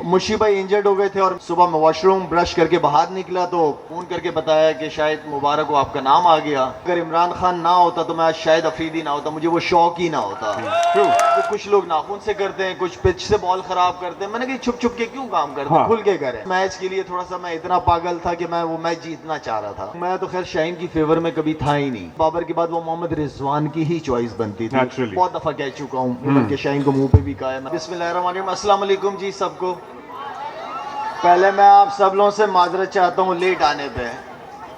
मुशी भाई इंजर्ड हो गए थे और सुबह मैं वॉशरूम ब्रश करके बाहर निकला तो फोन करके बताया कि शायद मुबारक हो आपका नाम आ गया। अगर इमरान खान ना होता तो मैं आज शायद अफरीदी ना होता, मुझे वो शौक ही ना होता। तो कुछ लोग नाखून से करते हैं, कुछ पिच से बॉल खराब करते हैं, मैंने कहा छुप छुप के क्यों काम करते हैं, खुल के करें। मैच के लिए थोड़ा सा मैं इतना पागल था कि मैं वो मैच जीतना चाह रहा था। मैं तो खैर शाहीन की फेवर में कभी था ही नहीं। बाबर के बाद वो मोहम्मद रिजवान की ही चॉइस बनती थी। बहुत दफा कह चुका हूँ कि शाहीन को मुंह पे भी कहा है। बिस्मिल्लाहिर्रहमानिर्रहीम, अस्सलाम वालेकुम जी सबको। पहले मैं आप सब लोगों से माजरत चाहता हूँ लेट आने पे।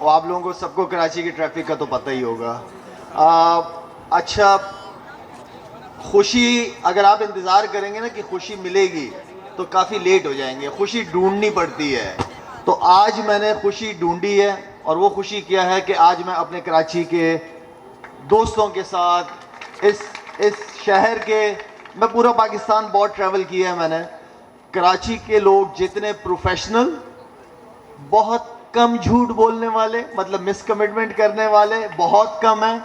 और आप लोगों को सबको कराची की ट्रैफिक का तो पता ही होगा। अच्छा, खुशी अगर आप इंतज़ार करेंगे ना कि खुशी मिलेगी तो काफ़ी लेट हो जाएंगे। खुशी ढूंढनी पड़ती है। तो आज मैंने खुशी ढूंढी है और वो खुशी क्या है कि आज मैं अपने कराची के दोस्तों के साथ इस शहर के, मैं पूरा पाकिस्तान बहुत ट्रैवल किया है मैंने। कराची के लोग जितने प्रोफेशनल, बहुत कम झूठ बोलने वाले, मतलब मिसकमिटमेंट करने वाले बहुत कम हैं।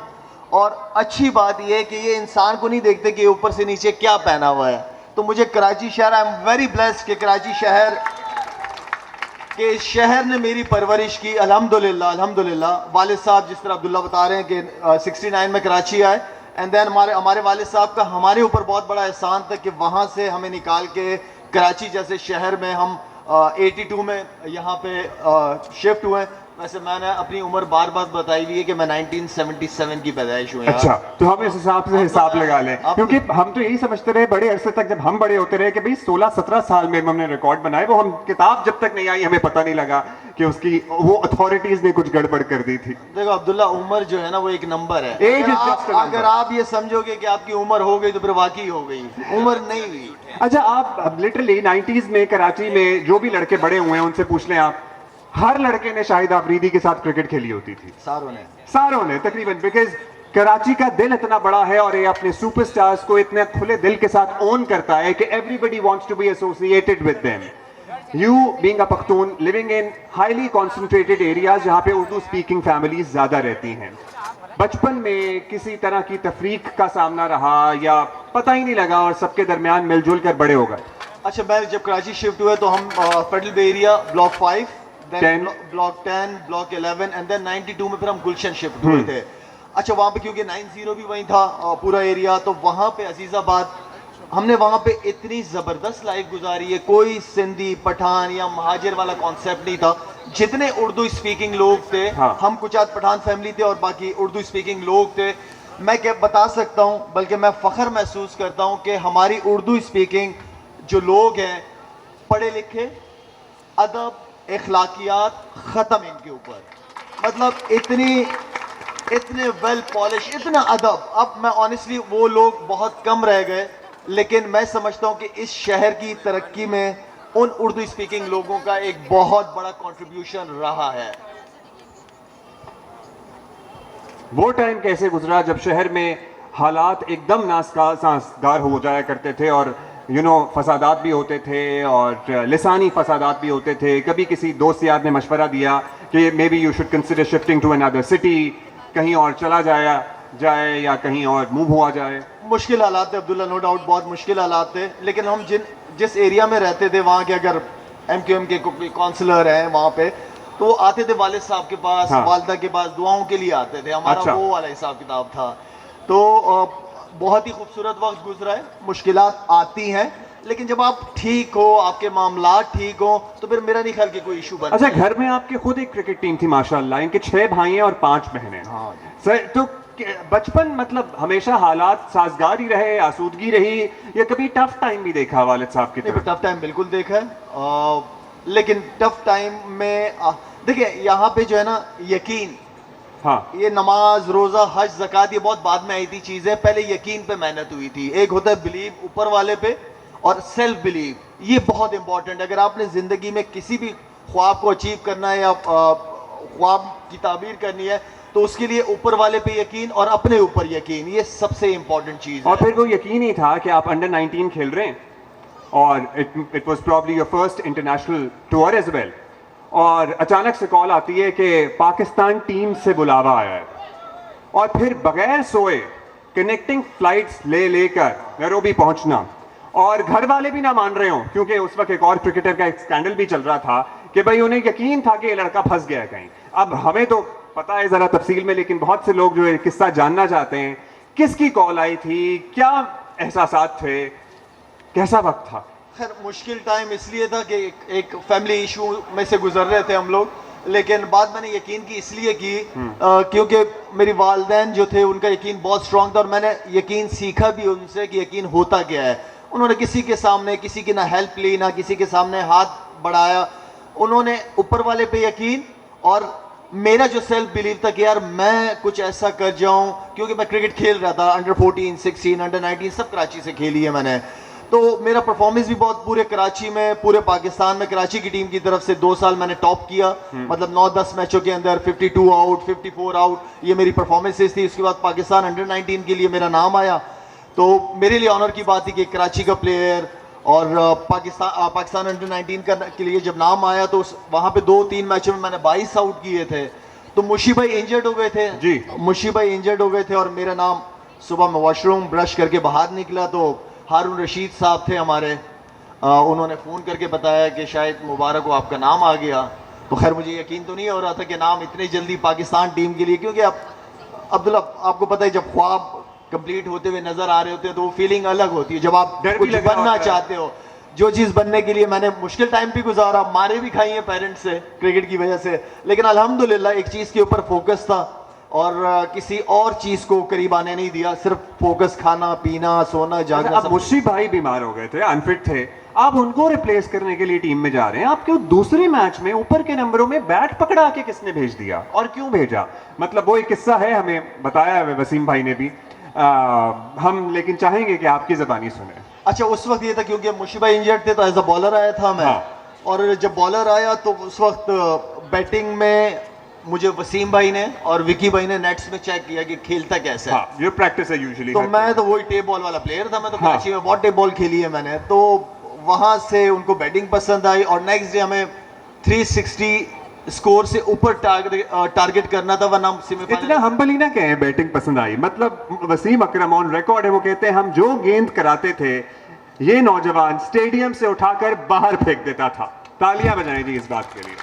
और अच्छी बात यह है कि ये इंसान को नहीं देखते कि ऊपर से नीचे क्या पहना हुआ है। तो मुझे कराची शहर, आई एम वेरी ब्लेस्ड कि कराची शहर ने मेरी परवरिश की। अल्हम्दुलिल्लाह अल्हम्दुलिल्लाह। वालिद साहब जिस तरह अब्दुल्ला बता रहे हैं कि 69 में कराची आए, एंड देन हमारे वालिद साहब का हमारे ऊपर बहुत बड़ा एहसान था कि वहाँ से हमें निकाल के कराची जैसे शहर में हम 82 में यहाँ पे शिफ्ट हुए। वैसे मैंने अपनी उम्र बार बार बताई हुई है कि मैं 1977 की पैदाइश हुई। अच्छा, तो हम इस हिसाब से हिसाब लगा लें, क्योंकि हम तो यही समझते रहे बड़े अरसे तक, जब हम बड़े होते रहे, कि भाई 16-17 साल में हमने रिकॉर्ड बनाए। वो हम किताब जब तक नहीं आई हमें पता नहीं लगा कि उसकी वो अथॉरिटीज ने कुछ गड़बड़ कर दी थी। देखो अब्दुल्ला, उम्र जो है ना वो एक नंबर है। अगर आप ये समझोगे कि आपकी उम्र हो गई तो फिर वाकई हो गई, उम्र नहीं हुई। अच्छा, आप लिटरली 90s में कराची में जो भी लड़के बड़े हुए हैं उनसे पूछ लें आप, हर लड़के ने शाहिद आफरीदी के साथ क्रिकेट खेली होती थी। सारों ने तकरीबन, बिकॉज कराची का दिल इतना बड़ा है और ये अपने सुपरस्टार्स को इतने खुले दिल के साथ ओन करता है कि everybody wants to be associated with them. You being a Pakhtun living in highly concentrated areas जहां पे उर्दू स्पीकिंग फैमिलीज ज्यादा रहती हैं, बचपन में किसी तरह की तफरीक का सामना रहा या पता ही नहीं लगा और सबके दरमियान मिलजुल कर बड़े हो गए? अच्छा, मैं जब कराची शिफ्ट हुए तो हम Federal B Area block 5, block 10, block 11 and then 92 में फिर हम गुलशन शिफ्ट हुए थे। अच्छा, वहाँ पे क्योंकि 90 भी वहीं था पूरा एरिया, तो वहाँ पे अजीज़ाबाद, हमने वहाँ पे इतनी ज़बरदस्त लाइफ गुजारी है। कोई सिंधी, पठान या महाजिर वाला कॉन्सेप्ट नहीं था। जितने उर्दू स्पीकिंग लोग थे, हम कुछ आज पठान फैमिली थे और बाकी उर्दू स्पीकिंग लोग थे। मैं क्या बता सकता हूँ, बल्कि मैं फ़ख्र महसूस करता हूँ कि हमारी उर्दू स्पीकिंग जो लोग हैं, पढ़े लिखे, अदब, इखलाकियात ख़त्म इनके ऊपर, मतलब इतने वेल पॉलिश, इतना अदब। अब मैं ऑनेस्टली वो लोग बहुत कम रह गए, लेकिन मैं समझता हूँ कि इस शहर की तरक्की में उन उर्दू स्पीकिंग लोगों का एक बहुत बड़ा कंट्रीब्यूशन रहा है। वो टाइम कैसे गुजरा जब शहर में हालात एकदम नासाजगार हो जाया करते थे और फसादात भी होते थे और लिसानी फसादात भी होते थे? कभी किसी दोस्त यार ने मशवरा दिया कि may be you should consider shifting to another city, कहीं और चला जाए या कहीं और मूव हुआ जाए? मुश्किल हालात थे अब्दुल्ला, नो डाउट बहुत मुश्किल हालात थे, लेकिन हम जिस एरिया में रहते थे वहाँ के अगर MQM के काउंसलर हैं वहाँ पे, तो आते थे वालिद साहब के पास, वालदा के पास दुआओं के लिए आते थे। हमारा वो वाला हिसाब किताब था। तो बहुत ही खूबसूरत वक्त गुजरा है। मुश्किलात आती हैं, लेकिन जब आप ठीक हो, आपके मामलात ठीक हो, तो फिर मेरा नहीं ख्याल कि कोई इशू बनता है। अच्छा, घर में आपके खुद एक क्रिकेट टीम थी माशाल्लाह, इनके 6 भाई हैं और 5 बहनें। हाँ सर, तो बचपन मतलब हमेशा हालात साजगार ही रहे, आसूदगी रही, या कभी टफ टाइम भी देखा वालिद साहब की तरफ? टफ टाइम बिल्कुल देखा है, लेकिन टफ टाइम में देखिए यहाँ पे जो है ना, यकीन, ये नमाज, रोजा, हज, ज़कात, ये बहुत बाद में आई थी चीजें। पहले यकीन पे मेहनत हुई थी। एक होता है बिलीव ऊपर वाले पे, और सेल्फ बिलीव, ये बहुत इंपॉर्टेंट है। अगर आपने जिंदगी में किसी भी ख्वाब को अचीव करना है या ख्वाब की ताबीर करनी है, तो उसके लिए ऊपर वाले पे यकीन और अपने ऊपर यकीन, ये सबसे इंपॉर्टेंट चीज है। और फिर वो यकीन ही था कि आप अंडर 19 खेल रहे हैं और it was probably your first international tour as well, और अचानक से कॉल आती है कि पाकिस्तान टीम से बुलावा आया है, और फिर बगैर सोए कनेक्टिंग फ्लाइट्स लेकर नैरोबी पहुंचना, और घर वाले भी ना मान रहे हो, क्योंकि उस वक्त एक और क्रिकेटर का एक स्कैंडल भी चल रहा था कि भाई उन्हें यकीन था कि ये लड़का फंस गया कहीं। अब हमें तो पता है जरा तफसील में, लेकिन बहुत से लोग जो ये किस्सा जानना चाहते हैं, किसकी कॉल आई थी, क्या एहसासात थे, कैसा वक्त था? खैर मुश्किल टाइम इसलिए था कि एक फैमिली इशू में से गुजर रहे थे हम लोग, लेकिन बात मैंने यकीन की इसलिए की क्योंकि मेरी वालदैन जो थे उनका यकीन बहुत स्ट्रांग था, और मैंने यकीन सीखा भी उनसे कि यकीन होता क्या है। उन्होंने किसी के सामने किसी की ना हेल्प ली, ना किसी के सामने हाथ बढ़ाया। उन्होंने ऊपर वाले पे यकीन और मेरा जो सेल्फ बिलीव था कि यार मैं कुछ ऐसा कर जाऊं, क्योंकि मैं क्रिकेट खेल रहा था, अंडर 14, 16, अंडर 19 सब कराची से खेली है मैंने। तो मेरा परफॉर्मेंस भी बहुत पूरे कराची में, पूरे पाकिस्तान में कराची की टीम की तरफ से 2 साल मैंने टॉप किया, मतलब 9-10 मैचों के अंदर 52 आउट, 54 आउट, ये मेरी परफॉर्मेंसेस थी। उसके बाद पाकिस्तान अंडर 19 के लिए मेरा नाम आया, तो मेरे लिए ऑनर की बात थी कि कराची का प्लेयर और पाकिस्तान अंडर 19 के लिए जब नाम आया तो वहाँ पे 2-3 मैचों में मैंने 22 आउट किए थे। तो मुशी भाई इंजर्ड हो गए थे जी, मुशी भाई इंजर्ड हो गए थे, और मेरा नाम सुबह में वॉशरूम ब्रश करके बाहर निकला तो हारून रशीद साहब थे हमारे, उन्होंने फ़ोन करके बताया कि शायद मुबारक हो आपका नाम आ गया। तो खैर मुझे यकीन तो नहीं हो रहा था कि नाम इतनी जल्दी पाकिस्तान टीम के लिए, क्योंकि अब अब्दुल्ला आपको पता है जब ख्वाब कंप्लीट होते हुए नजर आ रहे होते हैं तो वो फीलिंग अलग होती है जब आप कुछ बनना चाहते हो। जो चीज़ बनने के लिए मैंने मुश्किल टाइम भी गुजारा, मारे भी खाई हैं पेरेंट्स से क्रिकेट की वजह से, लेकिन अल्हम्दुलिल्लाह एक चीज़ के ऊपर फोकस था और किसी और चीज़ को करीब आने नहीं दिया, सिर्फ फोकस खाना पीना सोना जागना। अब मुशी भाई बीमार हो गए थे, अनफिट थे, आप उनको रिप्लेस करने के लिए टीम में जा रहे हैं। आप क्यों दूसरे मैच में ऊपर के नंबरों में बैट पकड़ा के किसने भेज दिया और क्यों भेजा? मतलब वो एक किस्सा है, हमें बताया है वसीम भाई ने भी, हम लेकिन चाहेंगे कि आपकी ज़बानी सुने। अच्छा, उस वक्त ये था क्योंकि मुशी भाई इंजर्ड थे तो एज अ बॉलर आया था मैं, और जब बॉलर आया तो उस वक्त बैटिंग में मुझे वसीम भाई ने और विकी भाई ने नेट्स में चेक किया कि खेलता कैसा है। ये प्रैक्टिस है यूजुअली। तो मैं तो वही टेप बॉल वाला प्लेयर था, मैं तो कराची में बहुत टेप बॉल खेली है मैंने, तो वहां से उनको बैटिंग पसंद आई और नेक्स्ट डे हमें 360 स्कोर से ऊपर टारगेट करना था, वरना सेमीफाइनल। इतना हम्बल ही ना कहें बैटिंग पसंद आई, मतलब वसीम अकरम ऑन रिकॉर्ड है, वो कहते हैं हम जो गेंद कराते थे ये नौजवान स्टेडियम से उठाकर बाहर फेंक देता था। तालियां बजाएं जी इस बात के लिए।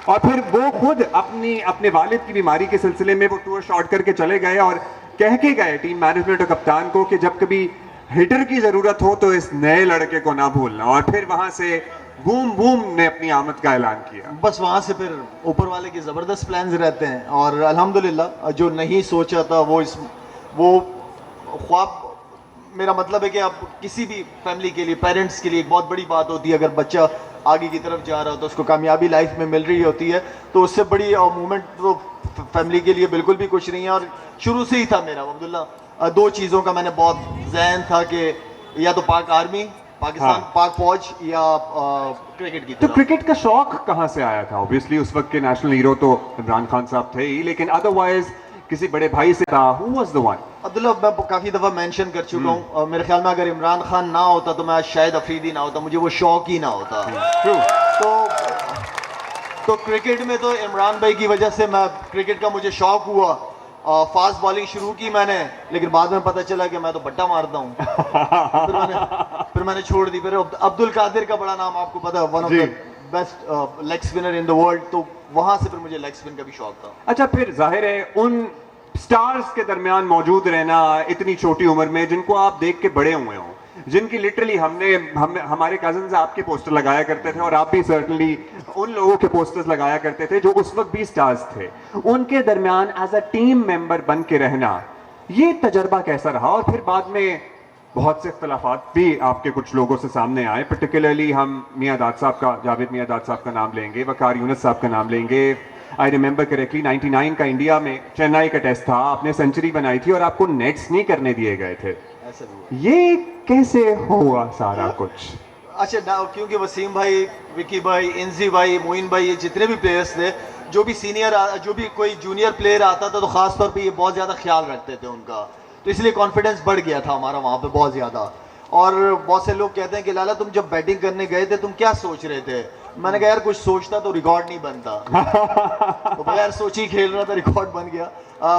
और फिर वो खुद अपने वालिद की बीमारी के सिलसिले में वो टूर शॉर्ट करके चले गए और कह के गए टीम मैनेजमेंट और कप्तान को कि जब कभी हिटर की जरूरत हो तो इस नए लड़के को ना भूलना। और फिर वहां से बूम बूम ने अपनी आमद का ऐलान किया। बस वहां से फिर ऊपर वाले के जबरदस्त प्लान्स रहते हैं और अल्हम्दुलिल्लाह जो नहीं सोचा था वो ख्वाब, मेरा मतलब है कि आप किसी भी फैमिली के लिए, पेरेंट्स के लिए एक बहुत बड़ी बात होती है, अगर बच्चा आगे की तरफ जा रहा हो तो उसको कामयाबी लाइफ में मिल रही होती है, तो उससे बड़ी मूवमेंट तो फैमिली के लिए बिल्कुल भी कुछ नहीं है। और शुरू से ही था मेरा अब्दुल्ला, 2 चीज़ों का मैंने बहुत जहन था कि या तो पाक आर्मी, पाकिस्तान पाक फौज, या क्रिकेट की तो क्रिकेट का शौक कहाँ से आया था? ऑब्वियसली उस वक्त के नेशनल हीरो तो इमरान खान साहब थे ही, लेकिन अदरवाइज किसी बड़े भाई से था? Who was the one? Abdullah, मैं काफ़ी दफ़ा मेंशन कर चुका हूँ, मेरे ख्याल में अगर इमरान खान ना होता तो मैं आज शायद अफरीदी ना होता, मुझे वो शौक ही ना होता। तो क्रिकेट में तो इमरान भाई की वजह से मैं क्रिकेट का मुझे शौक हुआ। फास्ट बॉलिंग शुरू की मैंने, लेकिन बाद में पता चला कि मैं तो बट्टा मारता हूँ। फिर मैंने छोड़ दी। फिर अब्दुल कादिर का बड़ा नाम आपको पता है, one of the best leg spinner in the world, तो वहां से फिर मुझे लेग स्पिन का भी शौक था। अच्छा, फिर जाहिर है उन स्टार्स के दरमियान मौजूद रहना इतनी छोटी उम्र में, जिनको आप देख के बड़े हुए हों, जिनकी लिटरली हमारे कजन्स आपके पोस्टर लगाया करते थे और आप भी सर्टनली उन लोगों के पोस्टर्स लगाया करते थे जो उस वक्त भी स्टार्स थे, उनके दरमियान एज अ टीम मेंबर बन के रहना, ये तजर्बा कैसा रहा? और फिर बाद में बहुत से इख्तलाफात भी आपके कुछ लोगों से सामने आए, पर्टिकुलरली हम मियां दाद साहब का, जावेद मियां दाद साहब का नाम लेंगे, वकार यूनुस साहब का नाम लेंगे। आई रिमेंबर करेक्टली 99 का इंडिया में चेन्नई का टेस्ट था, आपने सेंचुरी बनाई थी और आपको नेट्स नहीं करने दिए गए थे। ये कैसे हुआ सारा कुछ? अच्छा, क्योंकि वसीम भाई, विकी भाई, इंजी भाई, मोइन भाई, ये जितने भी प्लेयर्स थे, जो भी जो भी कोई जूनियर प्लेयर आता था तो खास तौर पे ये बहुत ज़्यादा ख्याल रखते थे उनका, तो इसलिए कॉन्फिडेंस बढ़ गया था हमारा वहाँ पे बहुत ज़्यादा। और बहुत से लोग कहते हैं कि लाला तुम जब बैटिंग करने गए थे तुम क्या सोच रहे थे? मैंने कहा यार कुछ सोचता तो रिकॉर्ड नहीं बनता। तो बगैर सोची खेल रहा था, रिकॉर्ड बन गया।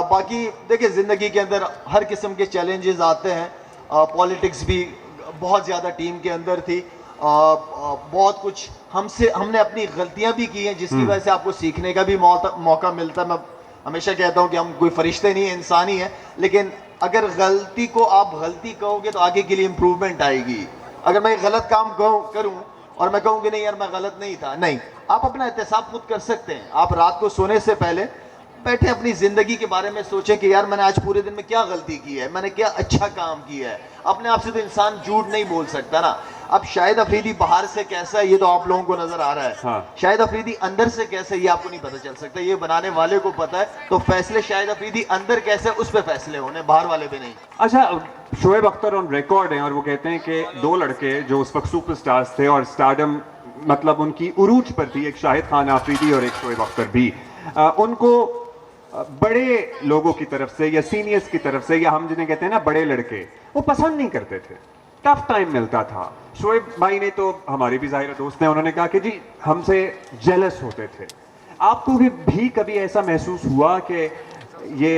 बाकी देखिए ज़िंदगी के अंदर हर किस्म के चैलेंजेस आते हैं, पॉलिटिक्स भी बहुत ज़्यादा टीम के अंदर थी। बहुत कुछ हमने अपनी गलतियां भी की हैं, जिसकी वजह से आपको सीखने का भी मौका मिलता है। मैं हमेशा कहता हूं कि हम कोई फरिश्ते नहीं हैं, इंसान ही हैं, लेकिन अगर गलती को आप गलती कहोगे तो आगे के लिए इम्प्रूवमेंट आएगी। अगर मैं गलत काम करूं और मैं कहूँ कि नहीं यार मैं गलत नहीं था, नहीं, आप अपना एहतसाब खुद कर सकते हैं। आप रात को सोने से पहले बैठे अपनी ज़िंदगी के बारे में सोचें कि यार मैंने आज पूरे दिन में क्या गलती की है, मैंने क्या अच्छा काम किया है। अपने आप से तो इंसान झूठ नहीं बोल सकता ना। अब शाहिद अफरीदी बाहर से कैसा है ये तो आप लोगों को नजर आ रहा है, हाँ। शाहिद अफरीदी अंदर से कैसे ये आपको नहीं पता चल सकता, ये बनाने वाले को पता है। तो फैसले शाहिद अफरीदी अंदर कैसे उस पर फैसले होने, बाहर वाले पे नहीं। अच्छा, शोएब अख्तर ऑन रिकॉर्ड हैं और वो कहते हैं कि दो लड़के जो उस वक्त सुपरस्टार्स थे और स्टारडम मतलब उनकी उरूज पर थी, एक शाहिद खान आफरीदी और एक शोएब अख्तर भी, उनको बड़े लोगों की तरफ से या सीनियर्स की तरफ से, या हम जिन्हें कहते हैं ना बड़े लड़के, वो पसंद नहीं करते थे, टफ टाइम मिलता था। शोएब भाई ने तो हमारे भी ज़ाहिर दोस्त हैं, उन्होंने कहा कि जी हमसे जेलस होते थे। आपको भी कभी ऐसा महसूस हुआ कि ये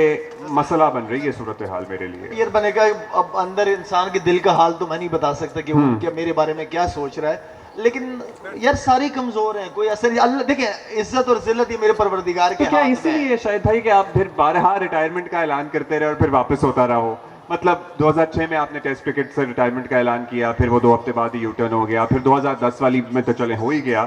मसला बन रही है सूरत हाल मेरे लिए? यार बनेगा, अब अंदर इंसान के दिल का हाल तो मैं नहीं बता सकता कि वो क्या मेरे बारे में क्या सोच रहा है, लेकिन यार सारी कमजोर हैं, कोई असर अल्लाह देखिए, इज्जत और जिल्लत ये मेरे परवरदिगार के तो क्या हाथ में इसीलिए शायद भाई कि आप फिर 12 रिटायरमेंट का ऐलान करते रहे और फिर वापस होता रहो? मतलब 2006 में आपने टेस्ट क्रिकेट से रिटायरमेंट का ऐलान किया, फिर वो 2 हफ्ते बाद ही यूटर्न हो गया, फिर 2010 वाली में तो चले हो ही गया।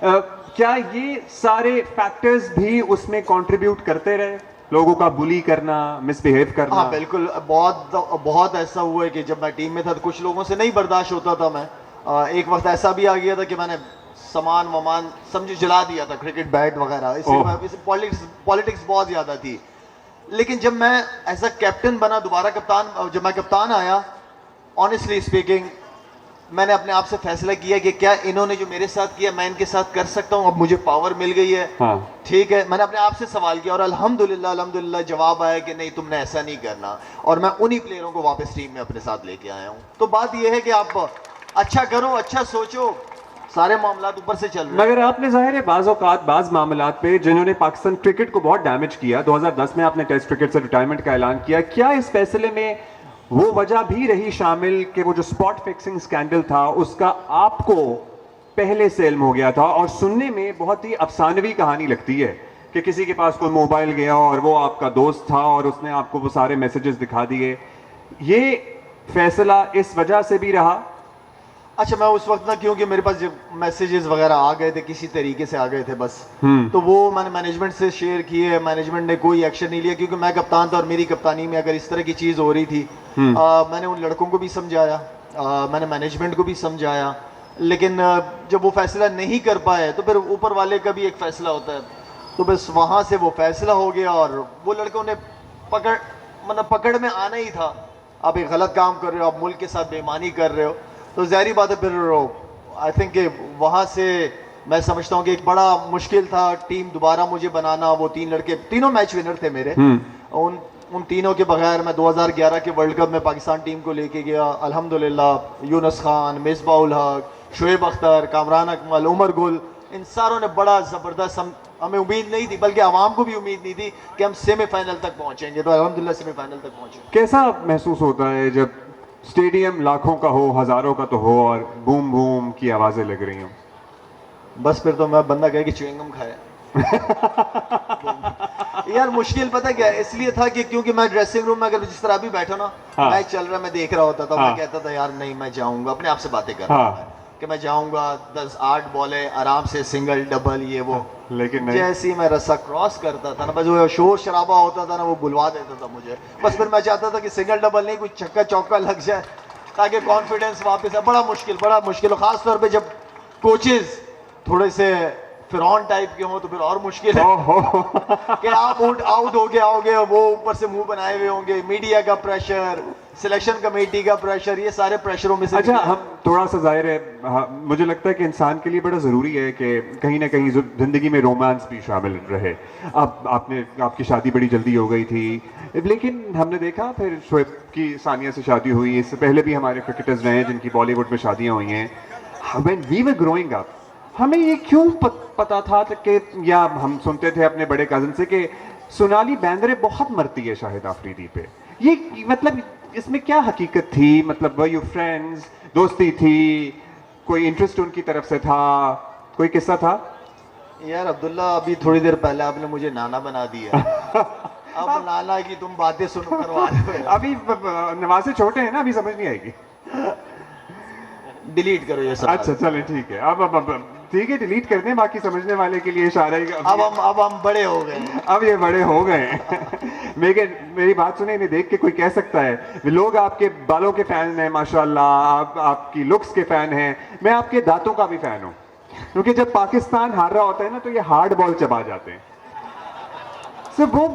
क्या ये सारे फैक्टर्स भी उसमें कंट्रीब्यूट करते रहे, लोगों का बुली करना, मिसबिहेव करना? हाँ बिल्कुल, बहुत ऐसा हुआ है कि जब मैं टीम में था तो कुछ लोगों से नहीं बर्दाश्त होता था। मैं एक वक्त ऐसा भी आ गया था कि मैंने सामान वमान समझो जला दिया था, क्रिकेट बैट वगैरह, इससे पॉलिटिक्स बहुत ज्यादा थी। लेकिन जब मैं एज अ कैप्टन बना दोबारा, जब मैं कप्तान आया, ऑनेस्टली स्पीकिंग मैंने अपने आप से फैसला किया कि क्या इन्होंने जो मेरे साथ किया मैं इनके साथ कर सकता हूँ। अब मुझे पावर मिल गई है, हाँ। ठीक है, मैंने अपने आप से सवाल किया और अल्हम्दुलिल्लाह जवाब आया कि नहीं तुमने ऐसा नहीं करना, और मैं उन्हीं प्लेयरों को वापस टीम में अपने साथ लेके आया हूँ। तो बात यह है कि आप अच्छा करो, अच्छा सोचो, सारे मामलात ऊपर से चल रहे हैं। मगर आपने जाहिर है बाज़ मामलात पे जिन्होंने पाकिस्तान क्रिकेट को बहुत डैमेज किया, 2010 में आपने टेस्ट क्रिकेट से रिटायरमेंट का ऐलान किया, क्या इस फैसले में वो वजह भी रही शामिल कि वो जो स्पॉट फिक्सिंग स्कैंडल था उसका आपको पहले से इल्म हो गया था? और सुनने में बहुत ही अफसानवी कहानी लगती है कि किसी के पास कोई मोबाइल गया और वो आपका दोस्त था और उसने आपको वो सारे मैसेजेस दिखा दिए। ये फैसला इस वजह से भी रहा? अच्छा, मैं उस वक्त ना, क्योंकि मेरे पास जब मैसेजेस वगैरह आ गए थे, किसी तरीके से आ गए थे बस, तो वो मैंने मैनेजमेंट से शेयर किए, मैनेजमेंट ने कोई एक्शन नहीं लिया, क्योंकि मैं कप्तान था और मेरी कप्तानी में अगर इस तरह की चीज़ हो रही थी, मैंने उन लड़कों को भी समझाया, मैंने मैनेजमेंट को भी समझाया, लेकिन जब वो फैसला नहीं कर पाए तो फिर ऊपर वाले का भी एक फैसला होता है। तो बस वहाँ से वो फैसला हो गया और वो लड़कों ने पकड़ में आना ही था। आप एक गलत काम कर रहे हो, आप मुल्क के साथ बेईमानी कर रहे हो, तो ज़ाहिर बात है फिर आई थिंक वहाँ से मैं समझता हूँ कि एक बड़ा मुश्किल था टीम दोबारा मुझे बनाना। वो 3 लड़के, तीनों मैच विनर थे मेरे, उन तीनों के बगैर मैं 2011 के वर्ल्ड कप में पाकिस्तान टीम को लेके गया। अल्हम्दुलिल्लाह यूनुस खान, मिसबाह उल हक, शोएब अख्तर, कामरान अकमल, उमर गुल, इन सारों ने बड़ा ज़बरदस्त, हमें उम्मीद नहीं थी, बल्कि आवाम को भी उम्मीद नहीं थी कि हम सेमीफाइनल तक पहुँचेंगे, तो अल्हम्दुलिल्लाह सेमीफाइनल तक पहुँचे। कैसा महसूस होता है जब स्टेडियम लाखों का हो, हजारों का तो हो, और बूम बूम की आवाजें लग रही हों? बस फिर तो मैं बंदा कहे कि च्युइंगम खाए। यार मुश्किल पता क्या है, इसलिए था कि क्योंकि मैं ड्रेसिंग रूम में अगर जिस तरह अभी बैठा ना, हाँ। मैच चल रहा, मैं देख रहा होता था, हाँ। मैं कहता था यार नहीं मैं जाऊंगा, अपने आप से बातें कर रहा हाँ। था कि मैं जाऊंगा, 10-8 बॉलें आराम से, सिंगल डबल ये वो, लेकिन नहीं। जैसे ही मैं रस्सा क्रॉस करता था ना, बस वो शोर शराबा होता था ना, वो बुलवा देता था मुझे। बस फिर मैं चाहता था कि सिंगल डबल नहीं, कुछ छक्का चौका लग जाए ताकि कॉन्फिडेंस वापस आए। बड़ा मुश्किल, खास तौर पे जब कोचेस थोड़े से फिरौन टाइप के हों तो फिर और मुश्किल है कि आप आउट हो गए आओगे, वो ऊपर से मुंह बनाए हुए होंगे, मीडिया का प्रेशर, सिलेक्शन कमेटी का प्रेशर, ये सारे प्रेशरों में से। अच्छा, हम थोड़ा सा जाहिर है, मुझे लगता है कि इंसान के लिए बड़ा ज़रूरी है कि कहीं ना कहीं ज़िंदगी में रोमांस भी शामिल रहे। अब आपकी शादी बड़ी जल्दी हो गई थी, लेकिन हमने देखा फिर शोएब की सानिया से शादी हुई, इससे पहले भी हमारे क्रिकेटर्स रहे हैं जिनकी बॉलीवुड में शादियाँ हुई हैं। When we were growing up, हमें ये क्यों पता था कि, या हम सुनते थे अपने बड़े कज़न से कि सोनाली बेंद्रे बहुत मरती है शाहिद आफरीदी पे, ये मतलब इसमें क्या हकीकत थी? मतलब वर यू फ्रेंड्स, दोस्ती थी, कोई इंटरेस्ट उनकी तरफ से था, कोई किस्सा था? यार अब्दुल्ला, अभी थोड़ी देर पहले आपने मुझे नाना बना दिया। अब नाना की तुम बातें सुन करवा रहे हो। अभी नवासे छोटे हैं ना, अभी समझ नहीं आएगी। डिलीट करो ये सब। अच्छा चले ठीक है, अब ठीक है, डिलीट कर दें, बाकी समझने वाले के लिए इशारा ही। अब हम बड़े हो गए, अब ये बड़े हो गए हैं। मेरी बात सुने, इन्हें देख के कोई कह सकता है लोग आपके बालों के फैन हैं माशाल्लाह, आपकी लुक्स के फैन हैं, मैं आपके दांतों का भी फैन हूं, क्योंकि जब पाकिस्तान हार रहा होता है ना तो ये हार्ड बॉल चबा जाते हैं। सिर्फ वो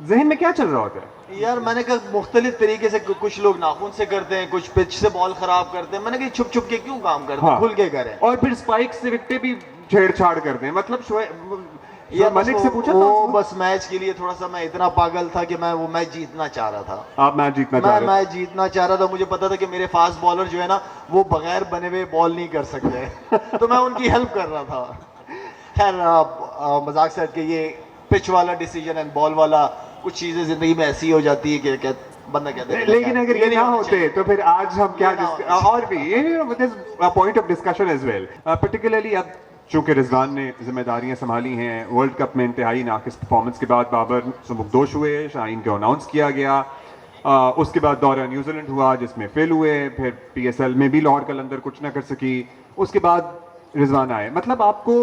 जहन में क्या चल रहा होता है? यार मैंने कहा मुख्तलिफ तरीके से, कुछ लोग नाखून से करते हैं, कुछ पिच से बॉल खराब करते हैं। मैंने कहा छुप छुप के क्यों काम करते हैं, हाँ। खुल के करें। और फिर स्पाइक से विकेटें भी छेड़छाड़ करते हैं, मतलब यार मलिक से पूछा वो बस मैच के लिए थोड़ा सा मैं इतना पागल था कि मैं वो मैच जीतना चाह रहा था। आप मैच जीतना चाह रहे थे? मैं जीतना चाह रहा था। मुझे पता था कि मेरे फास्ट बॉलर जो है ना वो बगैर बने हुए बॉल नहीं कर सकते। तो मैं उनकी हेल्प कर रहा था। खैर मजाक से हट के, ये पिच वाला डिसीजन एंड बॉल वाला, कुछ चीजें जिंदगी में ऐसी हो जाती है कि बंदा कहते हैं। लेकिन अगर ये ना होते तो फिर आज हम क्या और भी point of discussion as well, particularly अब चूंकि रिजवान ने जिम्मेदारियां संभाली हैं, वर्ल्ड कप में इंतहाई नाकिस परफॉर्मेंस के बाद बाबर सुबुकदोश हुए, शाहीन को अनाउंस किया गया, उसके बाद दौरा न्यूजीलैंड हुआ जिसमें फेल हुए, फिर PSL में भी लाहौर कलंदर कुछ ना कर सकी, उसके बाद रिजवान आए। मतलब आपको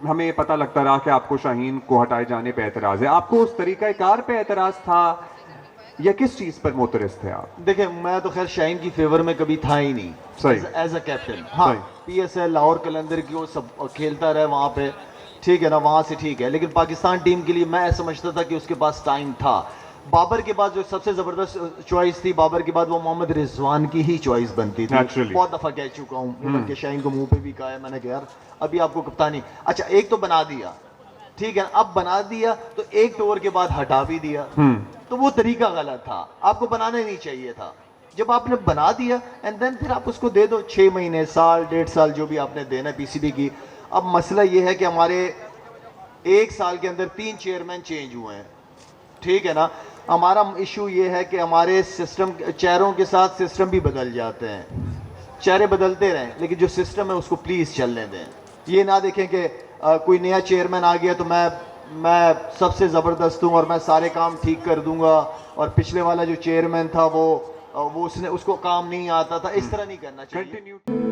हमें पता लगता रहा कि आपको शाहीन को हटाए जाने पे एतराज है, आपको उस तरीक़ाकार पे एतराज था या किस चीज पर मोतरस थे आप? देखिए मैं तो खैर शाहीन की फेवर में कभी था ही नहीं, सही, एज अ कैप्टन। हाँ, PSL लाहौर कलंदर की वो सब खेलता रहे वहाँ पे, ठीक है ना, वहाँ से ठीक है। लेकिन पाकिस्तान टीम के लिए मैं समझता था कि उसके पास टाइम था। बाबर के बाद जो सबसे जबरदस्त चॉइस थी, बाबर के बाद वो मोहम्मद रिजवान की ही चॉइस बनती थी। बहुत दफा कह चुका हूँ, शाहीन को मुंह पे भी कहा है मैंने कि यार अभी आपको कप्तानी, अच्छा एक तो बना दिया, ठीक है, अब बना दिया तो एक ओवर के बाद हटा भी दिया, तो वो तरीका गलत था, आपको बनाना ही नहीं चाहिए था। जब आपने बना दिया एंड देन फिर आप उसको दे दो 6 महीने, साल, 1.5 साल, जो भी आपने देना PCB की। अब मसला ये है कि हमारे 1 साल के अंदर 3 चेयरमैन चेंज हुए हैं, ठीक है ना। हमारा इशू ये है कि हमारे सिस्टम, चेहरों के साथ सिस्टम भी बदल जाते हैं, चेहरे बदलते रहें लेकिन जो सिस्टम है उसको प्लीज़ चलने दें। ये ना देखें कि कोई नया चेयरमैन आ गया तो मैं सबसे ज़बरदस्त हूँ और मैं सारे काम ठीक कर दूंगा, और पिछले वाला जो चेयरमैन था वो उसको काम नहीं आता था, इस तरह नहीं करना चाहिए।